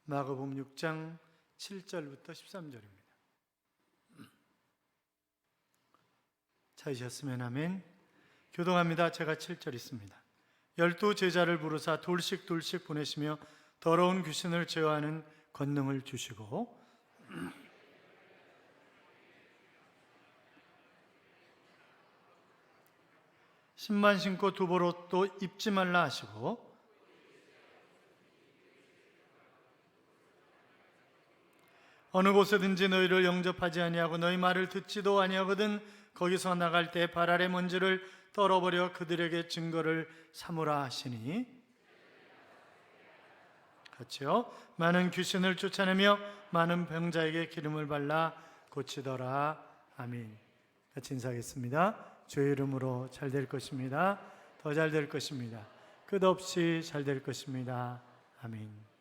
마가복음 6장 7절부터 13절입니다. 찾으셨으면 아멘. 교동합니다. 제가 7절 있습니다. 12 제자를 부르사 둘씩 보내시며 더러운 귀신을 제어하는 권능을 주시고 신만 신고 두보롯도 입지 말라 하시고 어느 곳에든지 너희를 영접하지 아니하고 너희 말을 듣지도 아니하거든 거기서 나갈 때 발 아래 먼지를 떨어버려 그들에게 증거를 삼으라 하시니 같이요. 많은 귀신을 쫓아내며 많은 병자에게 기름을 발라 고치더라. 아멘. 같이 인사하겠습니다. 주의 이름으로 잘 될 것입니다. 더 잘 될 것입니다. 끝없이 잘 될 것입니다. 아멘.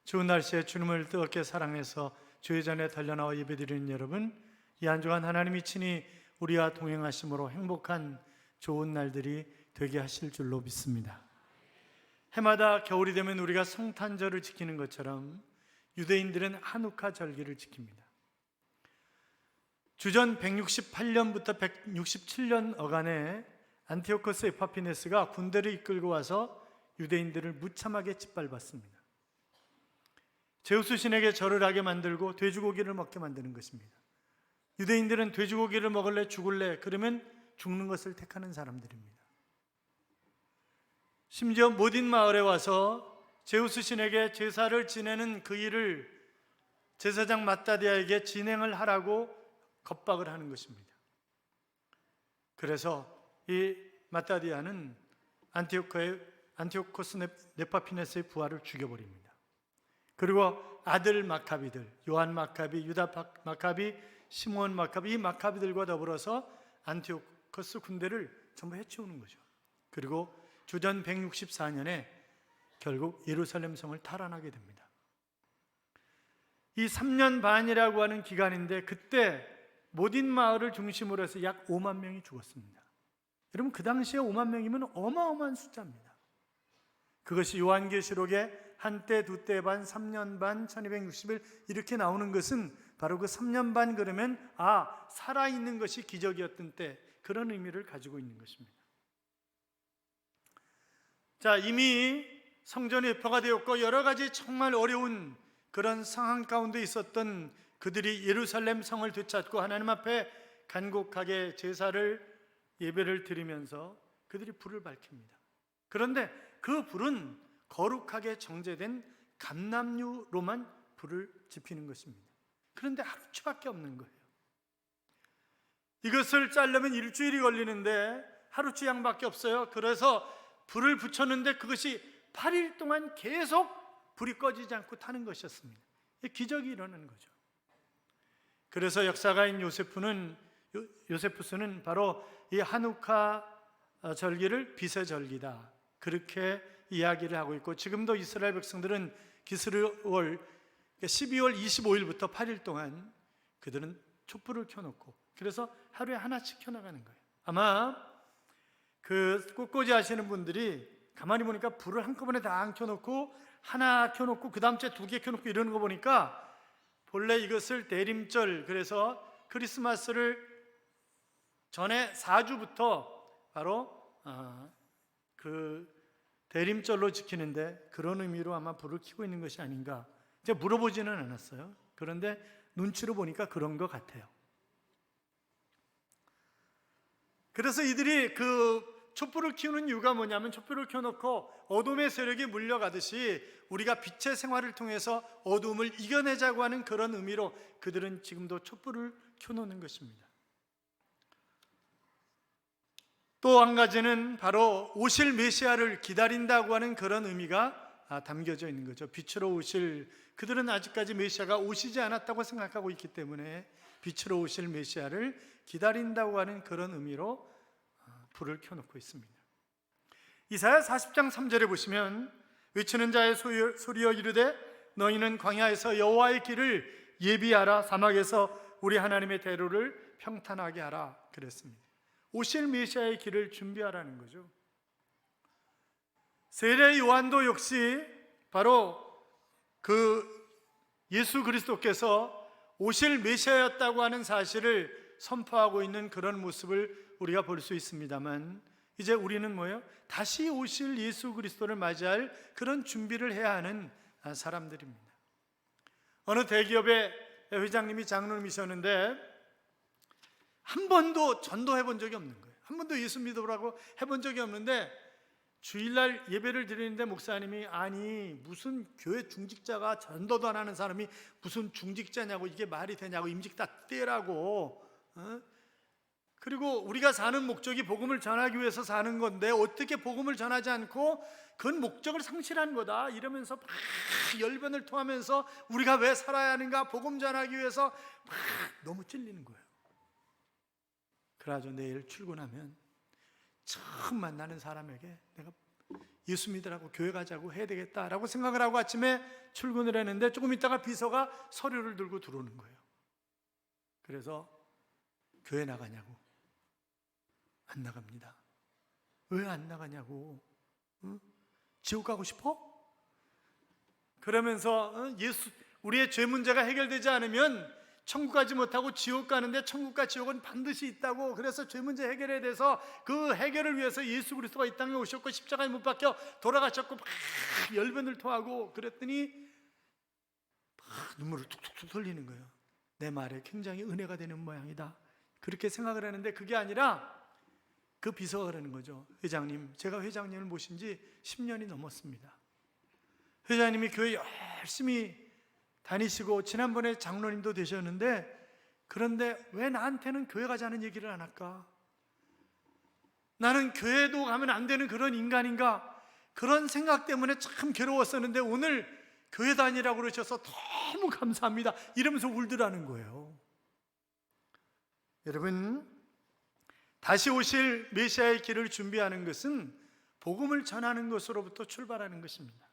추운 날씨에 주님을 뜨겁게 사랑해서 주의 전에 달려나와 예배드리는 여러분, 이 한 주간 하나님이 친히 우리와 동행하심으로 행복한 좋은 날들이 되게 하실 줄로 믿습니다. 해마다 겨울이 되면 우리가 성탄절을 지키는 것처럼 유대인들은 하누카 절기를 지킵니다. 주전 168년부터 167년 어간에 안티오코스 에파피네스가 군대를 이끌고 와서 유대인들을 무참하게 짓밟았습니다. 제우스 신에게 절을 하게 만들고 돼지고기를 먹게 만드는 것입니다. 유대인들은 돼지고기를 먹을래 죽을래 그러면 죽는 것을 택하는 사람들입니다. 심지어 모딘 마을에 와서 제우스 신에게 제사를 지내는 그 일을 제사장 마따디아에게 진행을 하라고 겁박을 하는 것입니다. 그래서 이 마따디아는 안티오코스 네파피네스의 부하를 죽여버립니다. 그리고 아들 마카비들, 요한 마카비, 유다 마카비, 시몬 마카비, 이 마카비들과 더불어서 안티오코스 군대를 전부 해치우는 거죠. 그리고 주전 164년에 결국 예루살렘 성을 탈환하게 됩니다. 이 3년 반이라고 하는 기간인데 그때 모딘 마을을 중심으로 해서 약 5만 명이 죽었습니다. 여러분, 그 당시에 5만 명이면 어마어마한 숫자입니다. 그것이 요한계시록에 한때, 두때 반, 3년 반, 1260일 이렇게 나오는 것은 바로 그 3년 반 그러면 살아있는 것이 기적이었던 때, 그런 의미를 가지고 있는 것입니다. 자, 이미 성전이 회포가 되었고 여러 가지 정말 어려운 그런 상황 가운데 있었던 그들이 예루살렘 성을 되찾고 하나님 앞에 간곡하게 제사를 예배를 드리면서 그들이 불을 밝힙니다. 그런데 그 불은 거룩하게 정제된 감람유로만 불을 지피는 것입니다. 그런데 하루치밖에 없는 거예요. 이것을 자르면 일주일이 걸리는데 하루치 양밖에 없어요. 그래서 불을 붙였는데 그것이 8일 동안 계속 불이 꺼지지 않고 타는 것이었습니다. 기적이 일어나는 거죠. 그래서 역사가인 요세푸스는 바로 이 하누카 절기를 빛의 절기다, 그렇게 이야기를 하고 있고, 지금도 이스라엘 백성들은 기스르월 12월 25일부터 8일 동안 그들은 촛불을 켜놓고, 그래서 하루에 하나씩 켜나가는 거예요. 아마 그 꽃꽂이 하시는 분들이 가만히 보니까 불을 한꺼번에 다 안 켜놓고 하나 켜놓고 그 다음 주에 2개 켜놓고 이러는 거 보니까 본래 이것을 대림절, 그래서 크리스마스를 전에 4주부터 바로 그 대림절로 지키는데 그런 의미로 아마 불을 켜고 있는 것이 아닌가. 제가 물어보지는 않았어요. 그런데 눈치로 보니까 그런 것 같아요. 그래서 이들이 그 촛불을 키우는 이유가 뭐냐면, 촛불을 켜놓고 어둠의 세력이 물려가듯이 우리가 빛의 생활을 통해서 어둠을 이겨내자고 하는 그런 의미로 그들은 지금도 촛불을 켜놓는 것입니다. 또 한 가지는 바로 오실 메시아를 기다린다고 하는 그런 의미가 담겨져 있는 거죠. 빛으로 오실, 그들은 아직까지 메시아가 오시지 않았다고 생각하고 있기 때문에 빛으로 오실 메시아를 기다린다고 하는 그런 의미로 불을 켜놓고 있습니다. 이사야 40장 3절에 보시면, 외치는 자의 소리여 이르되 너희는 광야에서 여호와의 길을 예비하라, 사막에서 우리 하나님의 대로를 평탄하게 하라 그랬습니다. 오실 메시아의 길을 준비하라는 거죠. 세례 요한도 역시 바로 그 예수 그리스도께서 오실 메시아였다고 하는 사실을 선포하고 있는 그런 모습을 우리가 볼 수 있습니다만, 이제 우리는 뭐예요? 다시 오실 예수 그리스도를 맞이할 그런 준비를 해야 하는 사람들입니다. 어느 대기업의 회장님이 장로님이셨는데 한 번도 전도해 본 적이 없는 거예요. 한 번도 예수 믿으라고 해본 적이 없는데 주일날 예배를 드리는데 목사님이, 아니 무슨 교회 중직자가 전도도 안 하는 사람이 무슨 중직자냐고, 이게 말이 되냐고, 임직 다 떼라고, 그리고 우리가 사는 목적이 복음을 전하기 위해서 사는 건데 어떻게 복음을 전하지 않고 그건 목적을 상실한 거다, 이러면서 막 열변을 토하면서 우리가 왜 살아야 하는가, 복음 전하기 위해서 막 너무 찔리는 거예요. 그래가지고 내일 출근하면 처음 만나는 사람에게 내가 예수 믿으라고 교회 가자고 해야 되겠다라고 생각을 하고 아침에 출근을 했는데 조금 있다가 비서가 서류를 들고 들어오는 거예요. 그래서 교회 나가냐고. 안 나갑니다. 왜 안 나가냐고. 지옥 가고 싶어? 그러면서 우리의 죄 문제가 해결되지 않으면 천국 가지 못하고 지옥 가는데 천국과 지옥은 반드시 있다고, 그래서 죄 문제 해결에 대해서 그 해결을 위해서 예수 그리스도가 이 땅에 오셨고 십자가에 못 박혀 돌아가셨고 막 열변을 토하고 그랬더니 막 눈물을 툭툭툭 흘리는 거예요. 내 말에 굉장히 은혜가 되는 모양이다, 그렇게 생각을 하는데 그게 아니라 그 비서가 그러는 거죠. 회장님, 제가 회장님을 모신 지 10년이 넘었습니다. 회장님이 교회 열심히 다니시고 지난번에 장로님도 되셨는데 그런데 왜 나한테는 교회 가자는 얘기를 안 할까? 나는 교회도 가면 안 되는 그런 인간인가? 그런 생각 때문에 참 괴로웠었는데 오늘 교회 다니라고 그러셔서 너무 감사합니다, 이러면서 울더라는 거예요. 여러분, 다시 오실 메시아의 길을 준비하는 것은 복음을 전하는 것으로부터 출발하는 것입니다.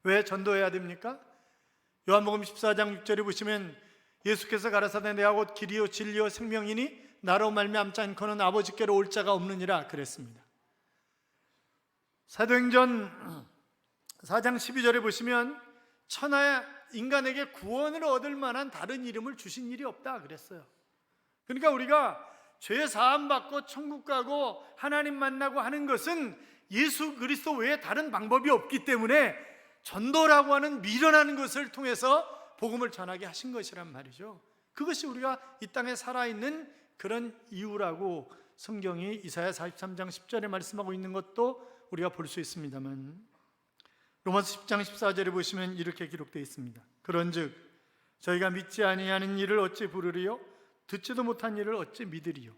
왜 전도해야 됩니까? 요한복음 14장 6절에 보시면 예수께서 가라사대 내가 곧 길이요 진리요 생명이니 나로 말미암지 않고는 아버지께로 올 자가 없느니라 그랬습니다. 사도행전 4장 12절에 보시면 천하 인간에게 구원을 얻을 만한 다른 이름을 주신 일이 없다 그랬어요. 그러니까 우리가 죄 사함 받고 천국 가고 하나님 만나고 하는 것은 예수 그리스도 외에 다른 방법이 없기 때문에 전도라고 하는 미련하는 것을 통해서 복음을 전하게 하신 것이란 말이죠. 그것이 우리가 이 땅에 살아있는 그런 이유라고 성경이 이사야 43장 10절에 말씀하고 있는 것도 우리가 볼 수 있습니다만, 로마서 10장 14절에 보시면 이렇게 기록되어 있습니다. 그런즉 저희가 믿지 아니하는 일을 어찌 부르리요? 듣지도 못한 일을 어찌 믿으리요?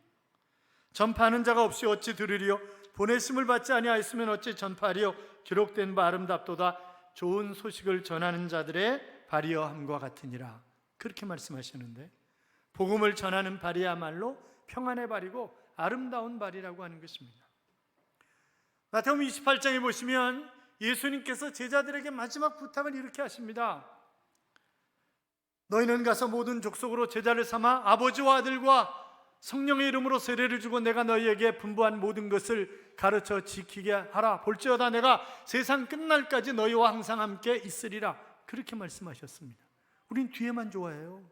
전파하는 자가 없이 어찌 들으리요? 보내심을 받지 아니하였으면 어찌 전파하리요? 기록된 바 아름답도다 좋은 소식을 전하는 자들의 발이여함과 같으니라, 그렇게 말씀하시는데 복음을 전하는 발이야말로 평안의 발이고 아름다운 발이라고 하는 것입니다. 마태복음 28장에 보시면 예수님께서 제자들에게 마지막 부탁을 이렇게 하십니다. 너희는 가서 모든 족속으로 제자를 삼아 아버지와 아들과 성령의 이름으로 세례를 주고 내가 너희에게 분부한 모든 것을 가르쳐 지키게 하라. 볼지어다 내가 세상 끝날까지 너희와 항상 함께 있으리라, 그렇게 말씀하셨습니다. 우린 뒤에만 좋아해요.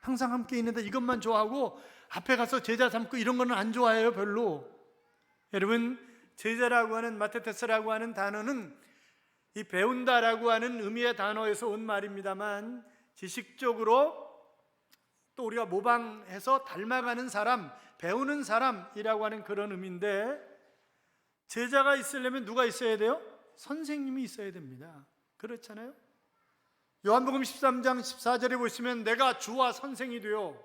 항상 함께 있는데 이것만 좋아하고 앞에 가서 제자 삼고 이런 거는 안 좋아해요, 별로. 여러분, 제자라고 하는 마테테스라고 하는 단어는 이 배운다라고 하는 의미의 단어에서 온 말입니다만, 지식적으로 또 우리가 모방해서 닮아가는 사람, 배우는 사람이라고 하는 그런 의미인데, 제자가 있으려면 누가 있어야 돼요? 선생님이 있어야 됩니다. 그렇잖아요? 요한복음 13장 14절에 보시면 내가 주와 선생이 되어,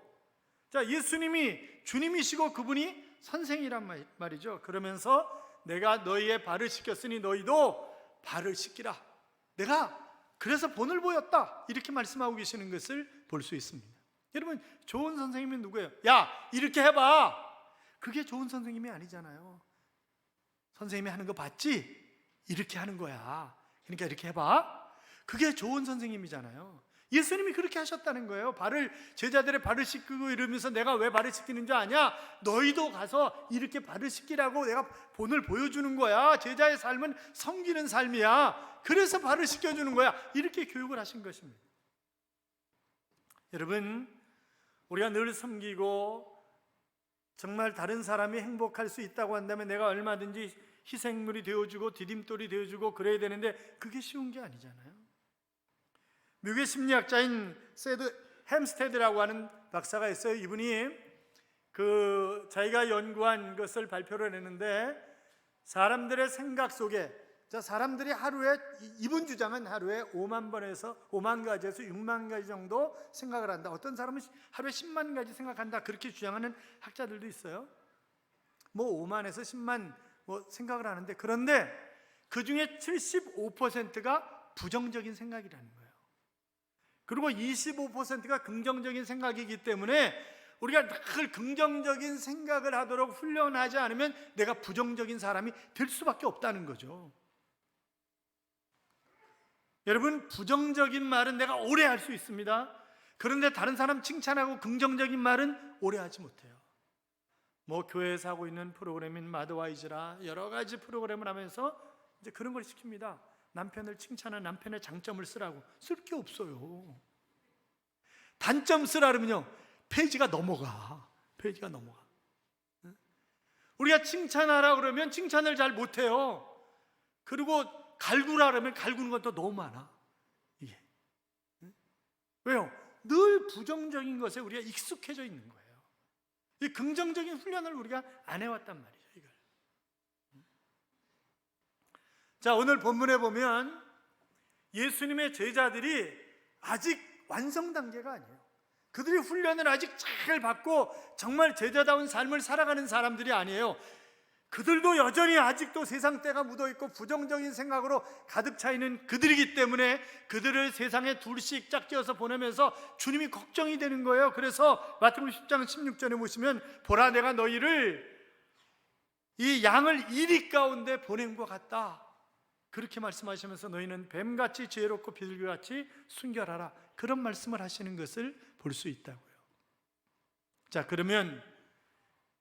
자, 예수님이 주님이시고 그분이 선생이란 말이죠. 그러면서 내가 너희의 발을 씻겼으니 너희도 발을 씻기라, 내가 그래서 본을 보였다, 이렇게 말씀하고 계시는 것을 볼 수 있습니다. 여러분, 좋은 선생님은 누구예요? 야, 이렇게 해봐, 그게 좋은 선생님이 아니잖아요. 선생님이 하는 거 봤지? 이렇게 하는 거야, 그러니까 이렇게 해봐, 그게 좋은 선생님이잖아요. 예수님이 그렇게 하셨다는 거예요. 제자들의 발을 씻기고 이러면서 내가 왜 발을 씻기는 줄 아냐? 너희도 가서 이렇게 발을 씻기라고 내가 본을 보여주는 거야. 제자의 삶은 섬기는 삶이야. 그래서 발을 씻겨주는 거야. 이렇게 교육을 하신 것입니다. 여러분, 우리가 늘 섬기고 정말 다른 사람이 행복할 수 있다고 한다면 내가 얼마든지 희생물이 되어주고 디딤돌이 되어주고 그래야 되는데 그게 쉬운 게 아니잖아요. 미국의 심리학자인 햄스테드라고 하는 박사가 있어요. 이분이 자기가 연구한 것을 발표를 했는데, 사람들의 생각 속에, 사람들이 이분 주장은 하루에 5만 가지에서 6만 가지 정도 생각을 한다. 어떤 사람은 하루에 10만 가지 생각한다. 그렇게 주장하는 학자들도 있어요. 5만에서 10만 생각을 하는데, 그런데 그 중에 75%가 부정적인 생각이라는 거예요. 그리고 25%가 긍정적인 생각이기 때문에 우리가 늘 긍정적인 생각을 하도록 훈련하지 않으면 내가 부정적인 사람이 될 수밖에 없다는 거죠. 여러분, 부정적인 말은 내가 오래 할 수 있습니다. 그런데 다른 사람 칭찬하고 긍정적인 말은 오래 하지 못해요. 교회에서 하고 있는 프로그램인 마더와이즈라 여러 가지 프로그램을 하면서 이제 그런 걸 시킵니다. 남편을 칭찬한 남편의 장점을 쓰라고. 쓸 게 없어요. 단점 쓰라 그러면요, 페이지가 넘어가. 우리가 칭찬하라 그러면 칭찬을 잘 못해요. 그리고 갈구라 그러면 갈구는 것도 너무 많아. 이게 왜요? 늘 부정적인 것에 우리가 익숙해져 있는 거예요. 이 긍정적인 훈련을 우리가 안 해왔단 말이죠. 이걸. 자, 오늘 본문에 보면 예수님의 제자들이 아직 완성 단계가 아니에요. 그들이 훈련을 아직 잘 받고 정말 제자다운 삶을 살아가는 사람들이 아니에요. 그들도 여전히 아직도 세상 때가 묻어있고 부정적인 생각으로 가득 차 있는 그들이기 때문에 그들을 세상에 둘씩 짝지어서 보내면서 주님이 걱정이 되는 거예요. 그래서 마태복음 10장 16절에 보시면, 보라, 내가 너희를 이 양을 이리 가운데 보낸 것 같다. 그렇게 말씀하시면서 너희는 뱀같이 지혜롭고 비둘기같이 순결하라. 그런 말씀을 하시는 것을 볼 수 있다고요. 자, 그러면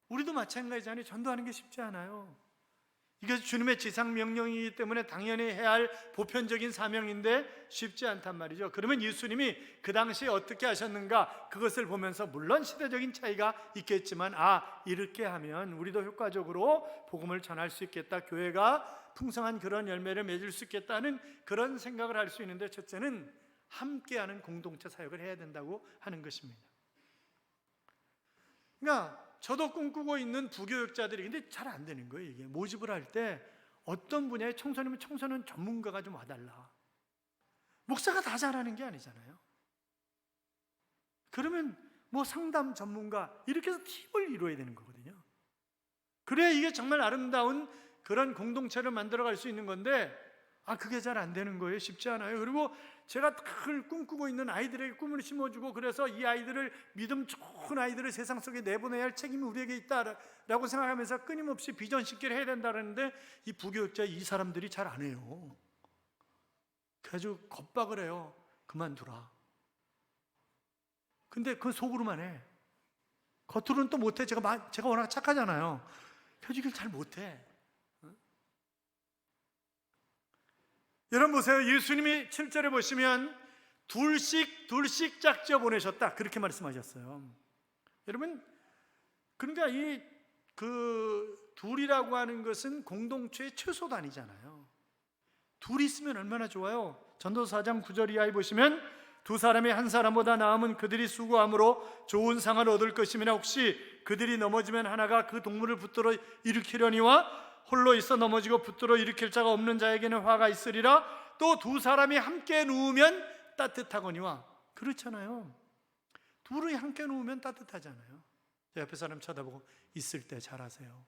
우리도 마찬가지잖아요. 전도하는 게 쉽지 않아요. 이게 주님의 지상 명령이기 때문에 당연히 해야 할 보편적인 사명인데 쉽지 않단 말이죠. 그러면 예수님이 그 당시에 어떻게 하셨는가, 그것을 보면서 물론 시대적인 차이가 있겠지만, 이렇게 하면 우리도 효과적으로 복음을 전할 수 있겠다, 교회가 풍성한 그런 열매를 맺을 수 있겠다는 그런 생각을 할 수 있는데, 첫째는 함께하는 공동체 사역을 해야 된다고 하는 것입니다. 그러니까 저도 꿈꾸고 있는 부교육자들이 근데 잘 안 되는 거예요. 이게 모집을 할 때 어떤 분야의 청소년이면 청소년 전문가가 좀 와달라. 목사가 다 잘하는 게 아니잖아요. 그러면 상담 전문가 이렇게 해서 팀을 이루어야 되는 거거든요. 그래야 이게 정말 아름다운 그런 공동체를 만들어갈 수 있는 건데, 그게 잘 안 되는 거예요. 쉽지 않아요. 그리고 제가 늘 꿈꾸고 있는 아이들에게 꿈을 심어주고, 그래서 이 아이들을, 믿음 좋은 아이들을 세상 속에 내보내야 할 책임이 우리에게 있다라고 생각하면서 끊임없이 비전 식기를 해야 된다는데, 이 부교육자 이 사람들이 잘 안 해요. 그래가지고 겁박을 해요. 그만두라. 근데 그건 속으로만 해. 겉으로는 또 못해. 제가 워낙 착하잖아요. 그래서 이걸 잘 못해. 여러분 보세요. 예수님이 7절에 보시면 둘씩 짝지어 보내셨다, 그렇게 말씀하셨어요. 여러분, 그러니까 둘이라고 하는 것은 공동체의 최소단이잖아요. 둘이 있으면 얼마나 좋아요. 전도서 4장 9절 이하에 보시면, 두 사람이 한 사람보다 나음은 그들이 수고함으로 좋은 상을 얻을 것이므나 혹시 그들이 넘어지면 하나가 그 동물을 붙들어 일으키려니와 홀로 있어 넘어지고 붙들어 일으킬 자가 없는 자에게는 화가 있으리라. 또 두 사람이 함께 누우면 따뜻하거니와. 그렇잖아요. 둘이 함께 누우면 따뜻하잖아요. 제 옆에 사람 쳐다보고, 있을 때 잘하세요.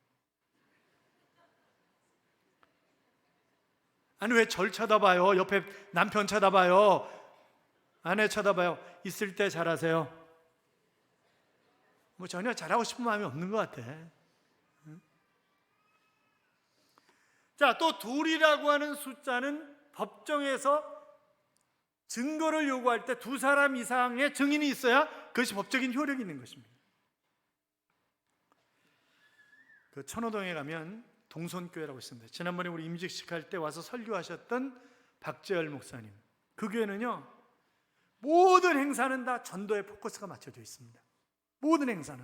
아니, 왜 절 쳐다봐요? 옆에 남편 쳐다봐요. 아내 쳐다봐요. 있을 때 잘하세요. 전혀 잘하고 싶은 마음이 없는 것 같아. 자, 또 둘이라고 하는 숫자는 법정에서 증거를 요구할 때 두 사람 이상의 증인이 있어야 그것이 법적인 효력이 있는 것입니다. 그 천호동에 가면 동손교회라고 있습니다. 지난번에 우리 임직식 할 때 와서 설교하셨던 박재열 목사님, 그 교회는요 모든 행사는 다 전도에 포커스가 맞춰져 있습니다. 모든 행사는.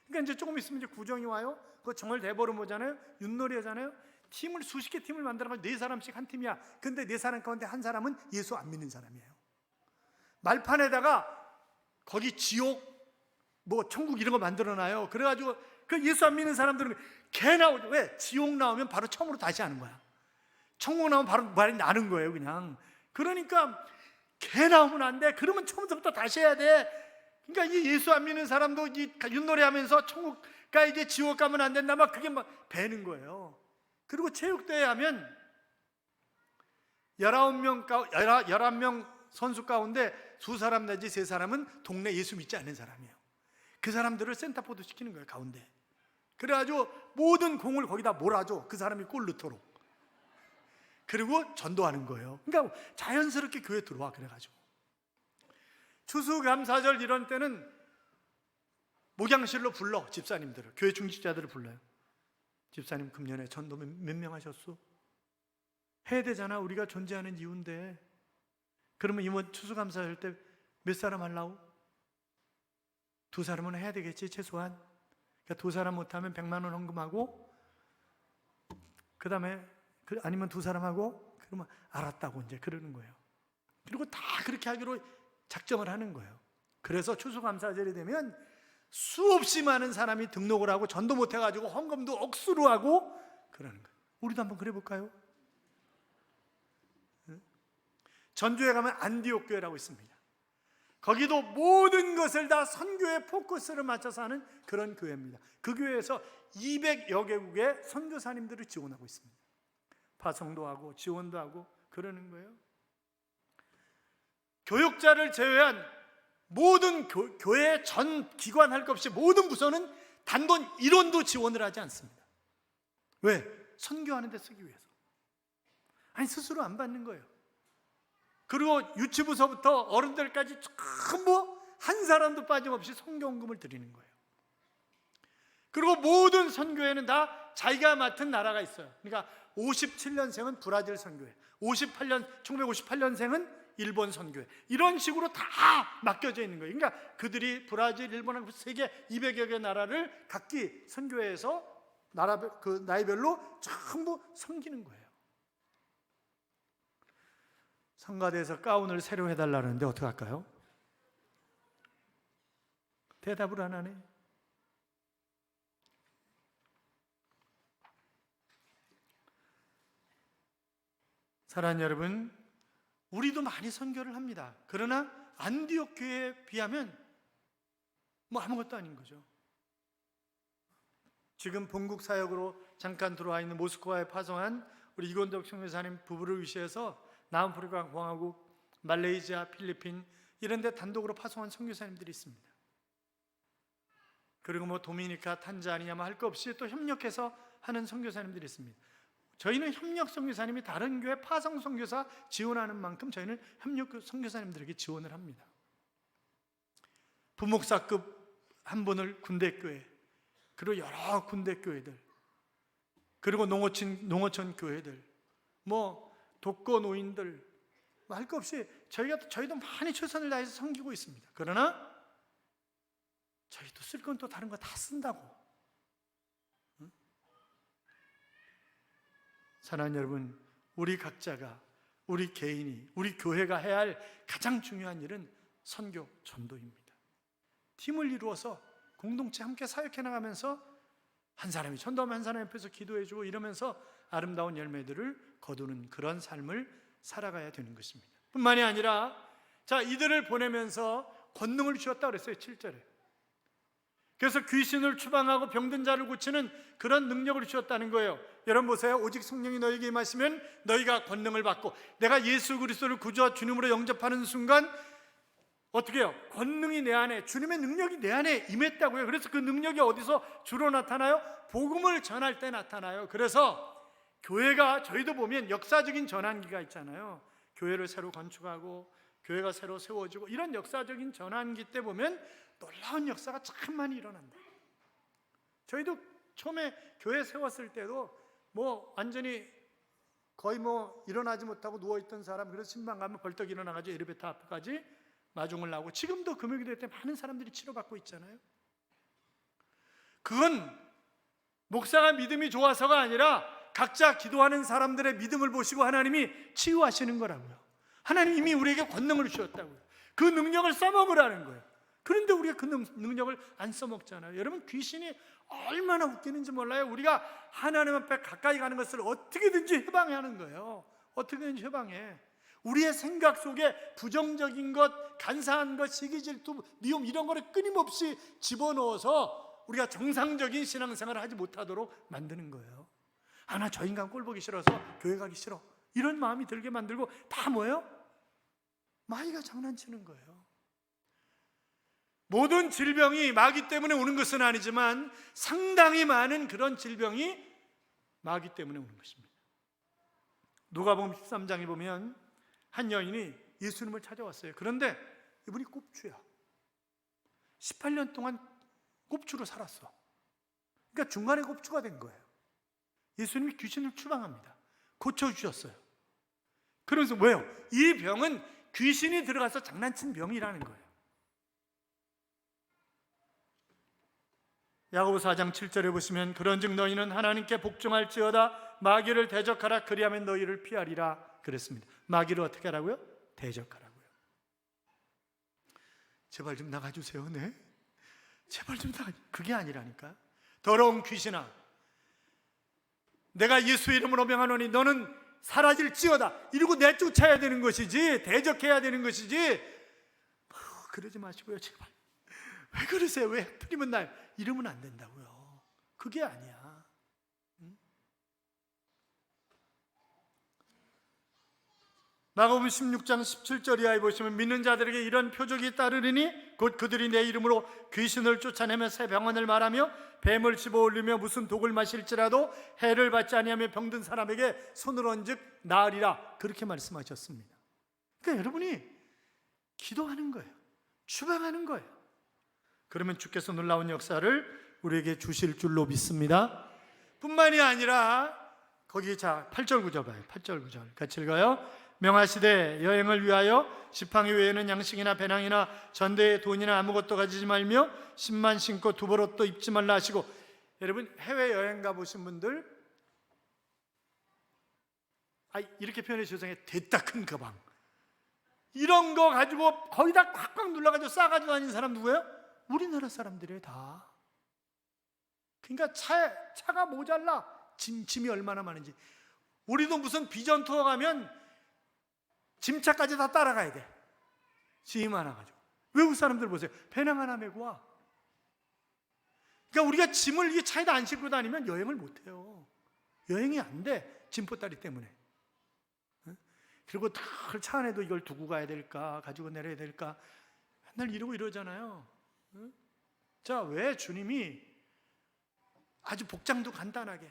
그러니까 이제 조금 있으면 이제 구정이 와요. 그거 정말 대보름 오잖아요. 윷놀이 하잖아요. 팀을 수십 개 팀을 만들어가지고 4사람씩 한 팀이야. 근데 4사람 가운데 한 사람은 예수 안 믿는 사람이에요. 말판에다가 거기 지옥 뭐 천국 이런 거 만들어놔요. 그래가지고 그 예수 안 믿는 사람들은 개 나오죠. 왜? 지옥 나오면 바로 처음으로 다시 하는 거야. 천국 나오면 바로 말이 나는 거예요 그냥. 그러니까 개 나오면 안 돼. 그러면 처음부터 다시 해야 돼. 그러니까 이 예수 안 믿는 사람도 이 윷놀이 하면서 천국 가 이제 지옥 가면 안 된다 막 그게 막 배는 거예요. 그리고 체육대회 하면 11명 선수 가운데 2사람 내지 3사람은 동네 예수 믿지 않는 사람이에요. 그 사람들을 센터포드 시키는 거예요 가운데. 그래가지고 모든 공을 거기다 몰아줘. 그 사람이 골 넣도록. 그리고 전도하는 거예요. 그러니까 자연스럽게 교회 들어와. 그래가지고 추수감사절 이런 때는 목양실로 불러. 집사님들을, 교회 중직자들을 불러요. 집사님 금년에 전도 몇 명 하셨어? 해야 되잖아. 우리가 존재하는 이유인데. 그러면 이번 추수감사절 때 몇 사람 하려고? 2사람은 해야 되겠지 최소한. 그러니까 2사람 못하면 100만 원 헌금하고, 그 다음에 아니면 2사람 하고, 그러면 알았다고 이제 그러는 거예요. 그리고 다 그렇게 하기로 작정을 하는 거예요. 그래서 추수감사절이 되면 수없이 많은 사람이 등록을 하고 전도 못해가지고 헌금도 억수로 하고 그러는 거예요. 우리도 한번 그래 볼까요? 전주에 가면 안디옥 교회라고 있습니다. 거기도 모든 것을 다 선교의 포커스를 맞춰서 하는 그런 교회입니다. 그 교회에서 200여 개국의 선교사님들을 지원하고 있습니다. 파송도 하고 지원도 하고 그러는 거예요. 교육자를 제외한 모든 교회 전 기관 할 것 없이 모든 부서는 단돈 1원도 지원을 하지 않습니다. 왜? 선교하는 데 쓰기 위해서. 아니 스스로 안 받는 거예요. 그리고 유치부서부터 어른들까지 전부 한 사람도 빠짐없이 선교헌금을 드리는 거예요. 그리고 모든 선교회는 다 자기가 맡은 나라가 있어요. 그러니까 57년생은 브라질 선교회, 1958년생은 일본 선교회, 이런 식으로 다 맡겨져 있는 거예요. 그러니까 그들이 브라질, 일본하고 세계 200여 개 나라를 각기 선교회에서 나이별로 전부 섬기는 거예요. 성가대에서 가운을 새로 해달라는데 어떻게 할까요? 대답을 안 하네. 사랑하는 여러분, 우리도 많이 선교를 합니다. 그러나 안디옥 교회에 비하면 뭐 아무것도 아닌 거죠. 지금 본국 사역으로 잠깐 들어와 있는 모스크바에 파송한 우리 이건덕 선교사님 부부를 위시해서 남아프리카 공화국, 말레이시아, 필리핀 이런 데 단독으로 파송한 선교사님들이 있습니다. 그리고 뭐 도미니카, 탄자니아 할 것 없이 또 협력해서 하는 선교사님들이 있습니다. 저희는 협력 선교사님이 다른 교회 파송 선교사 지원하는 만큼 저희는 협력 선교사님들에게 지원을 합니다. 부목사급 한 분을 군대교회, 그리고 여러 군대교회들, 그리고 농어촌 교회들, 뭐 독거 노인들 할 것 없이 저희도 많이 최선을 다해서 섬기고 있습니다. 그러나 저희도 쓸 건 또 다른 거 다 쓴다고. 사랑하는 여러분, 우리 각자가, 우리 개인이, 우리 교회가 해야 할 가장 중요한 일은 선교, 전도입니다. 팀을 이루어서 공동체 함께 사역해 나가면서 한 사람이 전도하면 한 사람 옆에서 기도해주고 이러면서 아름다운 열매들을 거두는 그런 삶을 살아가야 되는 것입니다. 뿐만이 아니라 이들을 보내면서 권능을 주셨다고 그랬어요. 7절에. 그래서 귀신을 추방하고 병든 자를 고치는 그런 능력을 주셨다는 거예요. 여러분 보세요. 오직 성령이 너희에게 임하시면 너희가 권능을 받고, 내가 예수 그리스도를 구주와 주님으로 영접하는 순간 어떻게 해요? 권능이 내 안에, 주님의 능력이 내 안에 임했다고요. 그래서 그 능력이 어디서 주로 나타나요? 복음을 전할 때 나타나요. 그래서 교회가, 저희도 보면 역사적인 전환기가 있잖아요. 교회를 새로 건축하고 교회가 새로 세워지고 이런 역사적인 전환기 때 보면 놀라운 역사가 참 많이 일어난다. 저희도 처음에 교회 세웠을 때도 뭐 완전히 거의 뭐 일어나지 못하고 누워있던 사람, 그래서 신방 가면 벌떡 일어나가지고 엘리베이터 앞까지 마중을 나오고, 지금도 금요기도 때 많은 사람들이 치료받고 있잖아요. 그건 목사가 믿음이 좋아서가 아니라 각자 기도하는 사람들의 믿음을 보시고 하나님이 치유하시는 거라고요. 하나님 이미 우리에게 권능을 주셨다고요. 그 능력을 써먹으라는 거예요. 그런데 우리가 그 능력을 안 써먹잖아요. 여러분, 귀신이 얼마나 웃기는지 몰라요. 우리가 하나님 앞에 가까이 가는 것을 어떻게든지 해방하는 거예요. 어떻게든지 해방해. 우리의 생각 속에 부정적인 것, 간사한 것, 시기, 질투, 미움 이런 거를 끊임없이 집어넣어서 우리가 정상적인 신앙생활을 하지 못하도록 만드는 거예요. 아, 나 저 인간 꼴 보기 싫어서 교회 가기 싫어, 이런 마음이 들게 만들고, 다 뭐예요? 마귀가 장난치는 거예요. 모든 질병이 마귀 때문에 오는 것은 아니지만 상당히 많은 그런 질병이 마귀 때문에 오는 것입니다. 누가복음 13장에 보면 한 여인이 예수님을 찾아왔어요. 그런데 이분이 꼽주야. 18년 동안 꼽주로 살았어. 그러니까 중간에 꼽주가 된 거예요. 예수님이 귀신을 추방합니다. 고쳐주셨어요. 그러면서 왜요? 이 병은 귀신이 들어가서 장난친 병이라는 거예요. 야고보서 4장 7절에 보시면 그런즉 너희는 하나님께 복종할지어다 마귀를 대적하라 그리하면 너희를 피하리라 그랬습니다. 마귀를 어떻게 하라고요? 대적하라고요. 제발 좀 나가주세요. 네? 제발 좀 나가. 그게 아니라니까. 더러운 귀신아, 내가 예수 이름으로 명하노니 너는 사라질지어다 이러고 내쫓아야 되는 것이지, 대적해야 되는 것이지, 그러지 마시고요. 제발. 왜 그러세요? 왜 풀리면 나요? 이러면 안 된다고요. 그게 아니야. 마가복음 16장 17절 이하에 보시면 믿는 자들에게 이런 표적이 따르리니 곧 그들이 내 이름으로 귀신을 쫓아내며 새 병언을 말하며 뱀을 집어올리며 무슨 독을 마실지라도 해를 받지 아니하며 병든 사람에게 손을 얹즉 나으리라, 그렇게 말씀하셨습니다. 그러니까 여러분이 기도하는 거예요. 추방하는 거예요. 그러면 주께서 놀라운 역사를 우리에게 주실 줄로 믿습니다. 뿐만이 아니라 거기 8절 9절 봐요. 8절 9절 같이 읽어요. 명하시되 여행을 위하여 지팡이 외에는 양식이나 배낭이나 전대에 돈이나 아무것도 가지지 말며 신만 신고 두벌옷도 입지 말라 하시고. 여러분, 해외여행 가보신 분들 이렇게 표현해 주세요. 됐다 큰 가방 이런 거 가지고 거의 다 꽉꽉 눌러가지고 싸가지고 다니는 사람 누구예요? 우리나라 사람들이에요 다. 그러니까 차가 모자라. 짐이 얼마나 많은지. 우리도 무슨 비전 투어 가면 짐차까지 다 따라가야 돼. 짐이 많아가지고. 외국 사람들 보세요. 배낭 하나 메고 와. 그러니까 우리가 짐을 이 차에다 안 싣고 다니면 여행을 못해요. 여행이 안 돼. 짐보따리 때문에. 그리고 차 안에도 이걸 두고 가야 될까, 가지고 내려야 될까, 맨날 이러잖아요. 자, 왜 주님이 아주 복장도 간단하게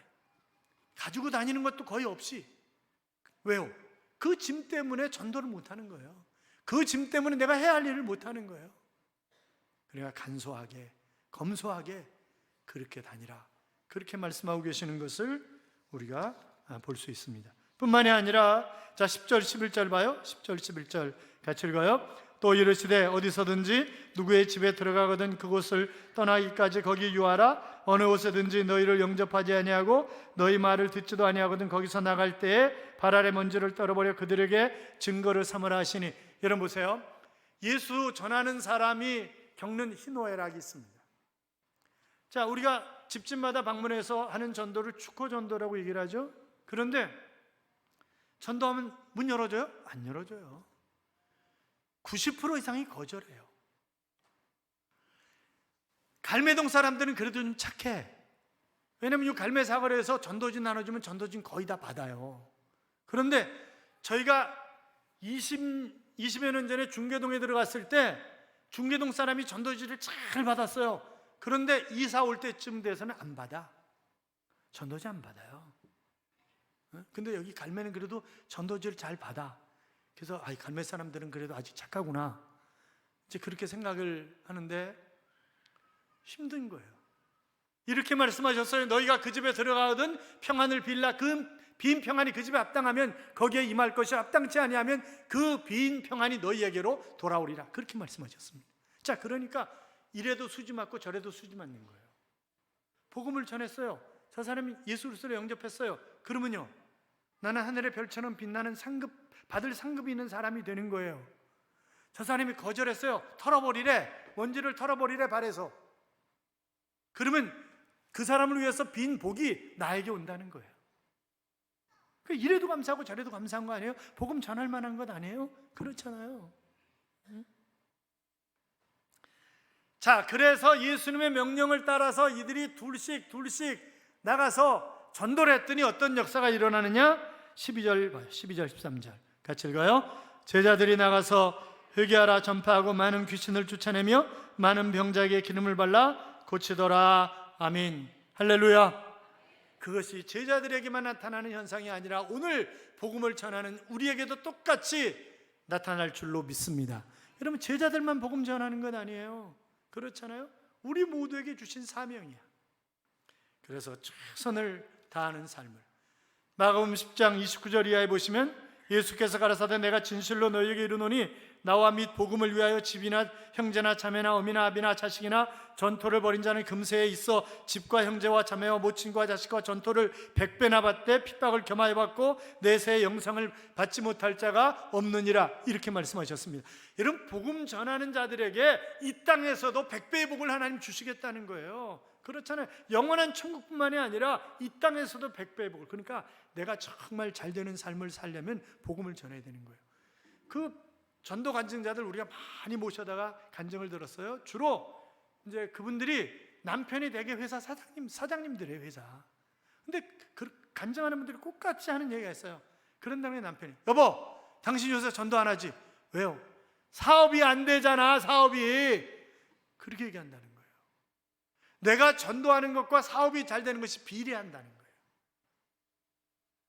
가지고 다니는 것도 거의 없이, 왜요? 그 짐 때문에 전도를 못하는 거예요. 그 짐 때문에 내가 해야 할 일을 못하는 거예요. 그러니까 간소하게, 검소하게 그렇게 다니라, 그렇게 말씀하고 계시는 것을 우리가 볼 수 있습니다. 뿐만이 아니라 10절 11절 봐요. 10절 11절 같이 읽어요. 또 이르시되 어디서든지 누구의 집에 들어가거든 그곳을 떠나기까지 거기 유하라. 어느 곳에든지 너희를 영접하지 아니하고 너희 말을 듣지도 아니하거든 거기서 나갈 때에 발 아래 먼지를 떨어버려 그들에게 증거를 삼으라 하시니. 여러분 보세요. 예수 전하는 사람이 겪는 희노애락이 있습니다. 자, 우리가 집집마다 방문해서 하는 전도를 축호 전도라고 얘기를 하죠. 그런데 전도하면 문 열어줘요? 안 열어줘요. 90% 이상이 거절해요. 갈매동 사람들은 그래도 좀 착해. 왜냐면 이 갈매 사거리에서 전도진 나눠주면 전도진 거의 다 받아요. 그런데 저희가 20여 년 전에 중계동에 들어갔을 때 중계동 사람이 전도지를 잘 받았어요. 그런데 이사 올 때쯤 돼서는 안 받아. 전도지 안 받아요. 근데 여기 갈매는 그래도 전도지를 잘 받아. 그래서 갈멜 사람들은 그래도 아직 착하구나, 이제 그렇게 생각을 하는데 힘든 거예요. 이렇게 말씀하셨어요. 너희가 그 집에 들어가거든 평안을 빌라. 그 빈 평안이 그 집에 합당하면 거기에 임할 것이, 합당치 아니하면 그 빈 평안이 너희에게로 돌아오리라. 그렇게 말씀하셨습니다. 자, 그러니까 이래도 수지 맞고 저래도 수지 맞는 거예요. 복음을 전했어요. 저 사람이 예수 그리스도를 영접했어요. 그러면요, 나는 하늘의 별처럼 빛나는 받을 상급이 있는 사람이 되는 거예요. 저 사람이 거절했어요. 털어버리래, 먼지를 털어버리래 발에서. 그러면 그 사람을 위해서 빈 복이 나에게 온다는 거예요. 이래도 감사하고 저래도 감사한 거 아니에요? 복음 전할 만한 것 아니에요? 그렇잖아요. 자, 그래서 예수님의 명령을 따라서 이들이 둘씩 나가서 전도를 했더니 어떤 역사가 일어나느냐? 12절 13절 같이 읽어요. 제자들이 나가서 회개하라 전파하고 많은 귀신을 쫓아내며 많은 병자에게 기름을 발라 고치더라. 아멘. 할렐루야. 그것이 제자들에게만 나타나는 현상이 아니라 오늘 복음을 전하는 우리에게도 똑같이 나타날 줄로 믿습니다. 여러분, 제자들만 복음 전하는 건 아니에요. 그렇잖아요. 우리 모두에게 주신 사명이야. 그래서 최선을 다하는 삶을, 마가복음 10장 29절 이하에 보시면 예수께서 가라사대 내가 진실로 너희에게 이르노니 나와 및 복음을 위하여 집이나 형제나 자매나 어미나 아비나 자식이나 전토를 벌인 자는 금세에 있어 집과 형제와 자매와 모친과 자식과 전토를 100배나 받되 핍박을 겸하여 받고 내세의 영상을 받지 못할 자가 없느니라. 이렇게 말씀하셨습니다. 여러분, 복음 전하는 자들에게 이 땅에서도 100배의 복을 하나님 주시겠다는 거예요. 그렇잖아요. 영원한 천국뿐만이 아니라 이 땅에서도 100배의 복을. 그러니까 내가 정말 잘 되는 삶을 살려면 복음을 전해야 되는 거예요. 그 전도 간증자들 우리가 많이 모셔다가 간증을 들었어요. 주로 이제 그분들이 남편이 되게 회사 사장님들이에요, 회사. 근데 그 간증하는 분들이 똑같이 하는 얘기가 있어요. 그런 다음에 남편이, 여보, 당신 요새 전도 안 하지? 왜요? 사업이 안 되잖아, 사업이. 그렇게 얘기한다는 거예요. 내가 전도하는 것과 사업이 잘 되는 것이 비례한다는 거예요.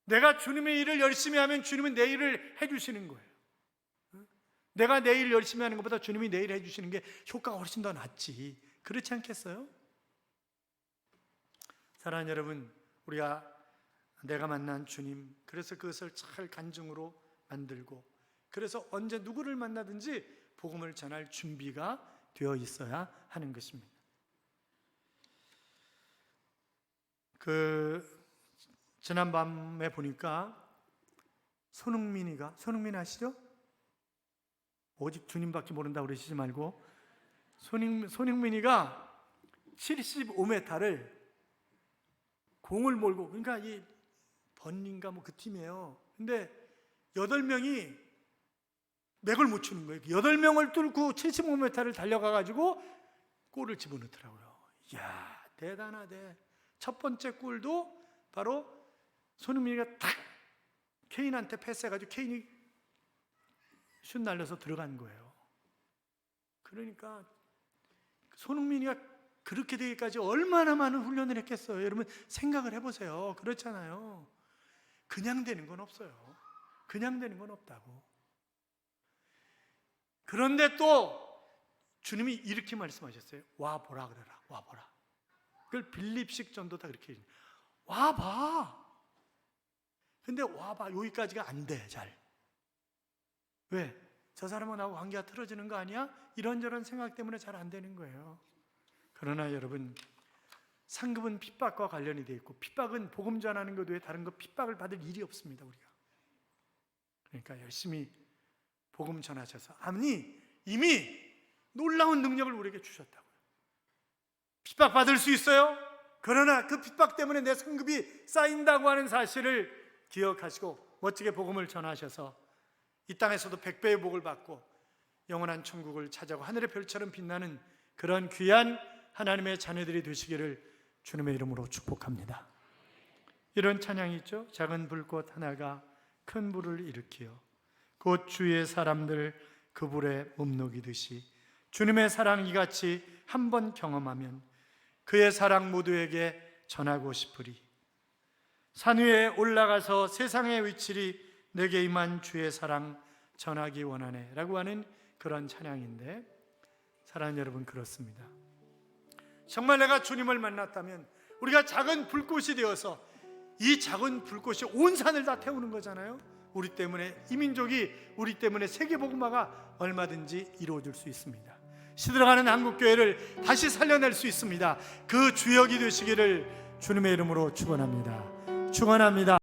내가 주님의 일을 열심히 하면 주님은 내 일을 해주시는 거예요. 내가 내 일 열심히 하는 것보다 주님이 내 일 해주시는 게 효과가 훨씬 더 낫지. 그렇지 않겠어요? 사랑하는 여러분, 내가 만난 주님, 그래서 그것을 잘 간증으로 만들고, 그래서 언제 누구를 만나든지 복음을 전할 준비가 되어 있어야 하는 것입니다. 지난밤에 보니까 손흥민 아시죠? 오직 주님밖에 모른다고 그러시지 말고, 손흥민이가 75m를 공을 몰고, 그러니까 이 번인가 그 팀이에요. 근데 8명이 맥을 못 추는 거예요. 8명을 뚫고 75m를 달려가가지고 골을 집어넣더라고요. 이야, 대단하대. 첫 번째 골도 바로 손흥민이가 탁 케인한테 패스해가지고 케인이 슛 날려서 들어간 거예요. 그러니까 손흥민이가 그렇게 되기까지 얼마나 많은 훈련을 했겠어요. 여러분 생각을 해보세요. 그렇잖아요. 그냥 되는 건 없어요. 그냥 되는 건 없다고. 그런데 또 주님이 이렇게 말씀하셨어요. 와보라 그래라. 와보라. 그걸 빌립식 전도다 그렇게 해요. 와봐. 근데 와봐 여기까지가 안 돼. 잘. 왜? 저 사람하고 관계가 틀어지는 거 아니야? 이런저런 생각 때문에 잘 안 되는 거예요. 그러나 여러분, 상급은 핍박과 관련이 되어 있고, 핍박은 복음 전하는 것 외에 다른 거 핍박을 받을 일이 없습니다. 우리가. 그러니까 열심히 복음 전하셔서, 아니 이미 놀라운 능력을 우리에게 주셨다고요. 핍박 받을 수 있어요. 그러나 그 핍박 때문에 내 상급이 쌓인다고 하는 사실을 기억하시고 멋지게 복음을 전하셔서 이 땅에서도 100배의 복을 받고 영원한 천국을 찾아고 하늘의 별처럼 빛나는 그런 귀한 하나님의 자녀들이 되시기를 주님의 이름으로 축복합니다. 이런 찬양이 있죠. 작은 불꽃 하나가 큰 불을 일으키어 곧 주의 사람들 그 불에 몸녹이듯이 주님의 사랑 이같이 한번 경험하면 그의 사랑 모두에게 전하고 싶으리. 산 위에 올라가서 세상의 위치리 내게 임한 주의 사랑 전하기 원하네 라고 하는 그런 찬양인데, 사랑하는 여러분, 그렇습니다. 정말 내가 주님을 만났다면 우리가 작은 불꽃이 되어서 이 작은 불꽃이 온 산을 다 태우는 거잖아요. 우리 때문에, 이 민족이 우리 때문에 세계복음화가 얼마든지 이루어질 수 있습니다. 시들어가는 한국교회를 다시 살려낼 수 있습니다. 그 주역이 되시기를 주님의 이름으로 축원합니다. 축원합니다.